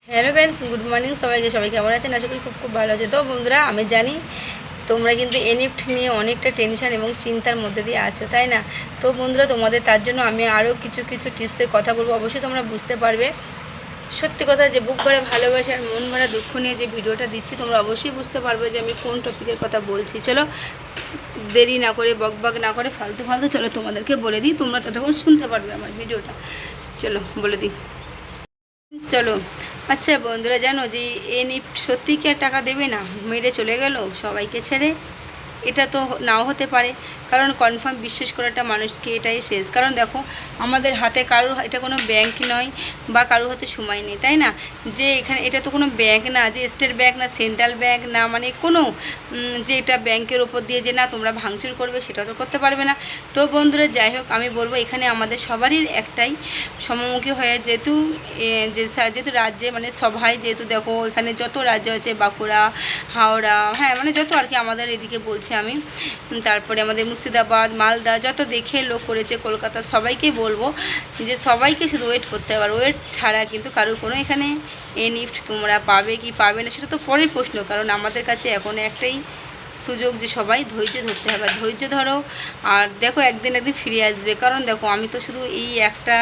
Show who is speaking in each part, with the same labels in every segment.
Speaker 1: Hello friends, good morning সবাইকে। সবাই কেমন আছেন? আশা করি খুব খুব ভালো আছে। তো বন্ধুরা, আমি জানি তোমরা কিন্তু এনইএফট নিয়ে অনেকটা টেনশন এবং চিন্তার মধ্যে দিয়ে আছো, তাই না? তো বন্ধুরা, তোমাদের তার জন্য আমি আরও কিছু টিপসের কথা বলবো। অবশ্যই তোমরা বুঝতে পারবে। সত্যি কথা, যে বুক ভরে ভালোবাসা আর মন ভরা দুঃখ নিয়ে যে ভিডিওটা দিচ্ছি, তোমরা অবশ্যই বুঝতে পারবে যে আমি কোন টপিকের কথা বলছি। চলো দেরি না করে, বকবক না করে, ফালতু চলো তোমাদেরকে বলে দিই। তোমরা ততক্ষণ শুনতে পারবে আমার ভিডিওটা। চলো বলে দিই। চলো, আচ্ছা বন্ধুরা, জানো যে এনইএফট সত্যি কি আর টাকা দেবে না? মেরে চলে গেল সবাইকে ছেড়ে? এটা তো নাও হতে পারে, কারণ কনফার্ম বিশ্বাস করাটা মানুষকে এটাই শেষ। কারণ দেখো, আমাদের হাতে কারোর, এটা কোনো ব্যাংক নয় বা কারোর হাতে সময় নেই, তাই না? যে এখানে এটা তো কোনো ব্যাংক না, যে স্টেট ব্যাংক না, সেন্ট্রাল ব্যাংক না, মানে কোনো যে এটা ব্যাংকের ওপর দিয়ে যে না তোমরা ভাঙচুর করবে, সেটা তো করতে পারবে না। তো বন্ধুরা, যাই হোক, আমি বলবো এখানে আমাদের সবারই একটাই সম্মুখী হয়ে, যেহেতু রাজ্যে মানে সভায়, যেহেতু দেখো এখানে যত রাজ্য আছে, বাঁকুড়া, হাওড়া, হ্যাঁ মানে যত আর কি আমাদের এদিকে বলছি আমি, তারপরে আমাদের মুর্শিদাবাদ, মালদা, যত দেখে লোক করেছে, কলকাতা, সবাইকে বলবো যে সবাইকে শুধু ওয়েট করতে হবে। আর ওয়েট ছাড়া কিন্তু কারোর কোনো এখানে এনইএফট তোমরা পাবে কি পাবে না সেটা তো পরের প্রশ্ন। কারণ আমাদের কাছে এখন একটাই সুযোগ যে সবাই ধৈর্য ধরতে হবে। আর ধৈর্য ধরো, আর দেখো একদিন ফিরে আসবে। কারণ দেখো, আমি তো শুধু এই একটা,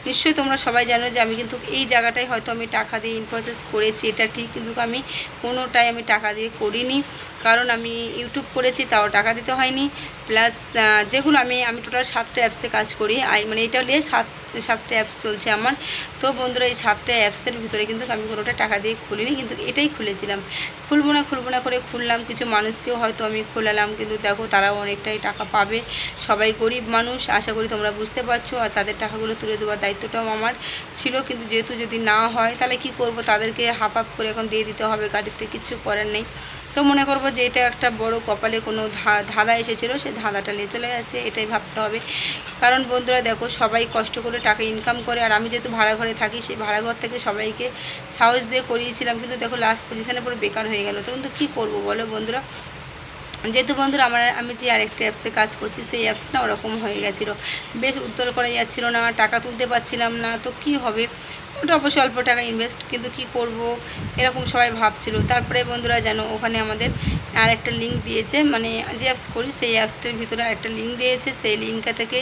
Speaker 1: নিশ্চয়ই তোমরা সবাই জানো যে আমি কিন্তু এই জায়গাটায় হয়তো আমি টাকা দিয়ে ইনভয়েস করেছি, এটা ঠিক, কিন্তু আমি কোনোটাই আমি টাকা দিয়ে করিনি। কারণ আমি ইউটিউব করেছি, তাও টাকা দিতে হয়নি। প্লাস যেগুলো আমি টোটাল 7টা অ্যাপসে কাজ করি, মানে এটা নিয়ে 7টা অ্যাপস চলছে আমার। তো বন্ধুরা, এই 7টা অ্যাপসের ভিতরে কিন্তু আমি কোনোটা টাকা দিয়ে খুলিনি, কিন্তু এটাই খুলেছিলাম। খুলবো না করে খুললাম। কিছু মানুষকেও হয়তো আমি খোলালাম, কিন্তু দেখো তারাও অনেকটাই টাকা পাবে। সবাই গরিব মানুষ, আশা করি তোমরা বুঝতে পারছো। আর তাদের টাকাগুলো তুলে দেওয়ার দায়িত্বটাও আমার ছিল, কিন্তু যেহেতু যদি না হয় তাহলে কি করব, তাদেরকে হাফ করে এখন দিয়ে দিতে হবে, গাড়িতে কিছু করার নেই। তো মনে করবো যে এটা একটা বড় কপালে কোনো ধাঁধা এসেছিলো, সেই ধাঁধাটা নিয়ে চলে যাচ্ছে, এটাই ভাবতে হবে। কারণ বন্ধুরা দেখো, সবাই কষ্ট করে টাকা ইনকাম করে, আর আমি যেহেতু ভাড়া ঘরে থাকি, সেই ভাড়া ঘর থেকে সবাইকে সাহস দিয়ে করিয়েছিলাম, কিন্তু দেখো লাস্ট পজিশানে পুরো বেকার হয়ে গেল। তো কিন্তু কী করবো বলো বন্ধুরা? যেহেতু বন্ধুরা আমি যে আরেকটা অ্যাপসে কাজ করছি, সেই অ্যাপসটা ওরকম হয়ে গেছিলো, বেশ উত্তর করা যাচ্ছিলো না, টাকা তুলতে পারছিলাম না। তো কি হবে, ওটা অবশ্যই অল্প টাকা ইনভেস্ট, কিন্তু কি করব এরকম সবাই ভাবছিল। তারপরে বন্ধুরা জানো, ওখানে আমাদের আর একটা লিঙ্ক দিয়েছে, মানে যে অ্যাপস করি সেই অ্যাপসটার ভিতরে একটা লিঙ্ক দিয়েছে। সেই লিঙ্কটা থেকে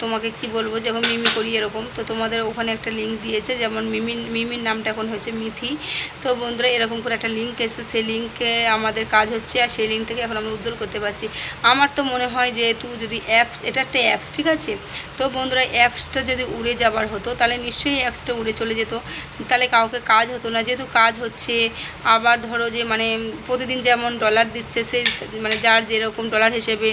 Speaker 1: তোমাকে কি বলবো, যখন মিমি করি এরকম, তো তোমাদের ওখানে একটা লিঙ্ক দিয়েছে, যেমন মিমির নামটা এখন হচ্ছে মিথি। তো বন্ধুরা, এরকম করে একটা লিঙ্ক এসেছে, সেই লিঙ্কে আমাদের কাজ হচ্ছে, আর সেই লিঙ্ক থেকে এখন আমরা উদ্ধার করতে পারছি। আমার তো মনে হয় যেহেতু যদি অ্যাপস, এটা একটা অ্যাপস, ঠিক আছে? তো বন্ধুরা, অ্যাপসটা যদি উড়ে যাবার হতো, তাহলে নিশ্চয়ই অ্যাপসটা উড়ে চলে যেত, তাহলে কাউকে কাজ হতো না। যেহেতু কাজ হচ্ছে, আবার ধরো যে মানে প্রতিদিন যেমন ডলার দিচ্ছে, সেই মানে যার যেরকম ডলার হিসেবে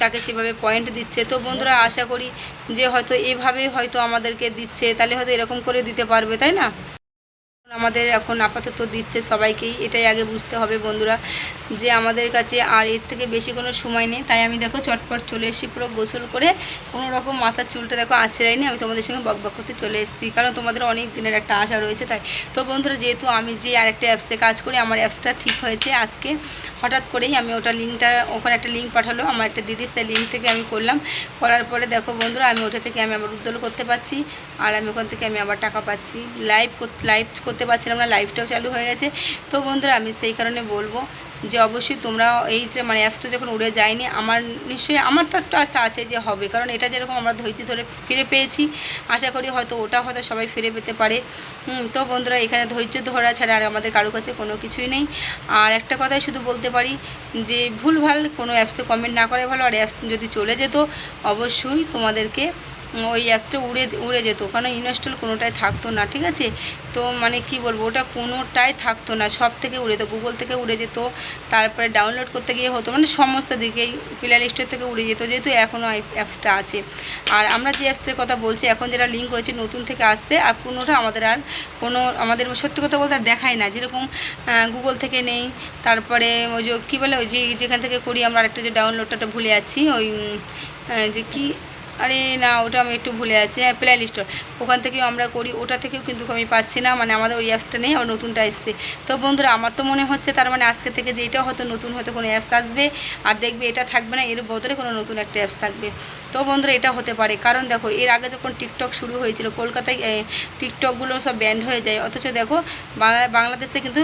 Speaker 1: তাকে সেভাবে পয়েন্ট দিচ্ছে। তো বন্ধুরা, আশা করি যে হয়তো এভাবে হয়তো আমাদেরকে দিচ্ছে, তাহলে হয়তো এরকম করে দিতে পারবে, তাই না? আমাদের এখন আপাতত দিচ্ছে সবাইকেই, এটাই আগে বুঝতে হবে বন্ধুরা, যে আমাদের কাছে আর এর থেকে বেশি কোনো সময় নেই। তাই আমি দেখো চটপট চলে এসেছি, পুরো গোসল করে, কোনো রকম মাথার চুলটা দেখো আঁচড়াইনি, আমি তোমাদের সঙ্গে বকবক করতে চলে এসেছি, কারণ তোমাদের অনেক দিনের একটা আশা রয়েছে তাই। তো বন্ধুরা, যেহেতু আমি যে আরেকটা অ্যাপসে কাজ করি, আমার অ্যাপসটা ঠিক হয়েছে আজকে হঠাৎ করেই। আমি ওটা লিঙ্কটা, ওখানে একটা লিঙ্ক পাঠালো আমার একটা দিদি, সেই লিঙ্ক থেকে আমি করলাম। করার পরে দেখো বন্ধুরা, আমি ওটা থেকে আমি আবার উদ্যোগ করতে পারছি, আর আমি ওখান থেকে আমি আবার টাকা পাচ্ছি। লাইভ করতে পারছিলাম না, লাইভটাও চালু হয়ে গেছে। তো বন্ধুরা, আমি সেই কারণে বলবো যে অবশ্যই তোমরা এই যে মানে অ্যাপসটা যখন উড়ে যায়নি, নিশ্চয়ই আমার তো একটা আশা আছে যে হবে, কারণ এটা যেরকম আমরা ধৈর্য ধরে ফিরে পেয়েছি, আশা করি হয়তো ওটা হয়তো সবাই ফিরে পেতে পারে। তো বন্ধুরা, এখানে ধৈর্য ধরা ছাড়া আর আমাদের কারো কাছে কোনো কিছুই নেই। আর একটা কথাই শুধু বলতে পারি, যে ভুলভাল কোনো অ্যাপসে কমেন্ট না করে ভালো। আর অ্যাপস যদি চলে যেত, অবশ্যই তোমাদেরকে ওই অ্যাপসটা উড়ে যেত, কারণ ইনস্টল কোনোটাই থাকতো না, ঠিক আছে? তো মানে কি বলবো, ওটা কোনোটাই থাকতো না, সব থেকে উড়ে যেত, গুগল থেকে উড়ে যেত, তারপরে ডাউনলোড করতে গিয়ে হতো, মানে সমস্ত দিকেই প্লে লিস্টের থেকে উড়ে যেত, যেহেতু এখনও এই অ্যাপসটা আছে। আর আমরা যে অ্যাপসটার কথা বলছি, এখন যেটা লিঙ্ক করেছি নতুন থেকে আসছে, আর পুরোনোটা আমাদের আর আমাদের সত্যি কথা বলতে আর দেখায় না, যেরকম গুগল থেকে নেই। তারপরে ওই যে কী বলে, ওই যেখান থেকে করি আমরা, আরেকটা যে ডাউনলোডটা ভুলে যাচ্ছি, ওই যে কি আরে না, ওটা আমি একটু ভুলে আছি, হ্যাঁ প্লে লিস্টোর, ওখান থেকেও আমরা করি, ওটা থেকেও কিন্তু আমি পাচ্ছি না, মানে আমাদের ওই অ্যাপসটা নেই, আর নতুনটা এসছে। তো বন্ধুরা আমার তো মনে হচ্ছে তার মানে আজকে থেকে যে এটা হয়তো নতুন হয়তো কোনো অ্যাপস আসবে, আর দেখবে এটা থাকবে না, এর বদলে কোনো নতুন একটা অ্যাপস থাকবে। তো বন্ধুরা এটা হতে পারে, কারণ দেখো এর আগে যখন টিকটক শুরু হয়েছিল কলকাতায় টিকটকগুলো সব ব্যান্ড হয়ে যায়, অথচ দেখো বাংলাদেশে কিন্তু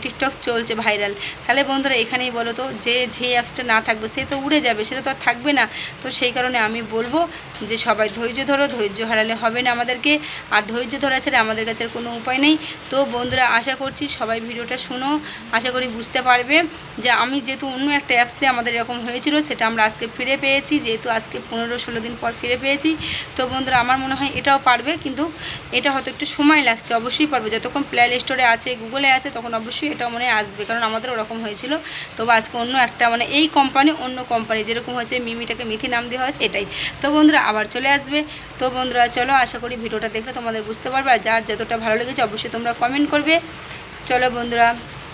Speaker 1: টিকটক চলছে ভাইরাল। তাহলে বন্ধুরা এখানেই বলো তো, যে অ্যাপসটা না থাকবে সে তো উড়ে যাবে, সেটা তো আর থাকবে না। তো সেই কারণে আমি বলবো যে সবাই ধৈর্য ধরো, ধৈর্য হারালে হবে না আমাদেরকে, আর ধৈর্য ধরা ছেড়ে আমাদের কাছে আর কোনো উপায় নেই। তো বন্ধুরা আশা করছি সবাই ভিডিওটা শুনো, আশা করি বুঝতে পারবে যে আমি যেহেতু অন্য একটা অ্যাপসে আমাদের এরকম হয়েছিল, সেটা আমরা আজকে ফিরে পেয়েছি, যেহেতু আজকে 15-16 দিন পর ফিরে পেয়েছি। তো বন্ধুরা আমার মনে হয় এটাও পারবে, কিন্তু এটা হয়তো একটু সময় লাগছে, অবশ্যই পারবে, যতক্ষণ প্লে স্টোরে আছে, গুগলে আছে, তখন অবশ্যই এটা মনে আসবে, কারণ আমাদের ওরকম হয়েছিল। তবে আজকে অন্য একটা মানে এই কোম্পানি অন্য কোম্পানি যেরকম হয়েছে, মিমিটাকে মিথি নাম দেওয়া হয়েছে এটাই। তো বন্ধুরা আবার চলে আসবে। তো বন্ধুরা চলো, আশা করি ভিডিওটা দেখলে তোমাদের বুঝতে পারবে, আর যার যতটা ভালো লেগেছে অবশ্যই তোমরা কমেন্ট করবে। চলো বন্ধুরা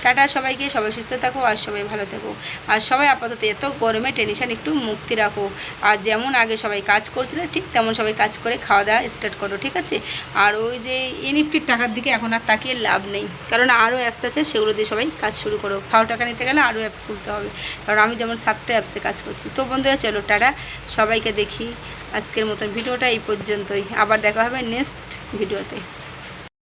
Speaker 1: টাটা সবাইকে, সবাই সুস্থ থাকো আর সবাই ভালো থাকো, আর সবাই আপাতত এত গরমে টেনশন একটু মুক্তি রাখো, আর যেমন আগে সবাই কাজ করছিলে ঠিক তেমন সবাই কাজ করে খাওয়া দাওয়া স্টার্ট করো, ঠিক আছে? আর ওই যে এনএফটির টাকার দিকে এখন আর তাকিয়ে লাভ নেই, কারণ আরও অ্যাপস আছে, সেগুলো দিয়ে সবাই কাজ শুরু করো। খাওয়া টাকা নিতে গেলে আরও অ্যাপস খুলতে হবে, কারণ আমি যেমন 7টা অ্যাপসে কাজ করছি। তো বন্ধুরা চলো টাটা সবাইকে, দেখি আজকের মতন ভিডিওটা এই পর্যন্তই, আবার দেখা হবে নেক্সট ভিডিওতে।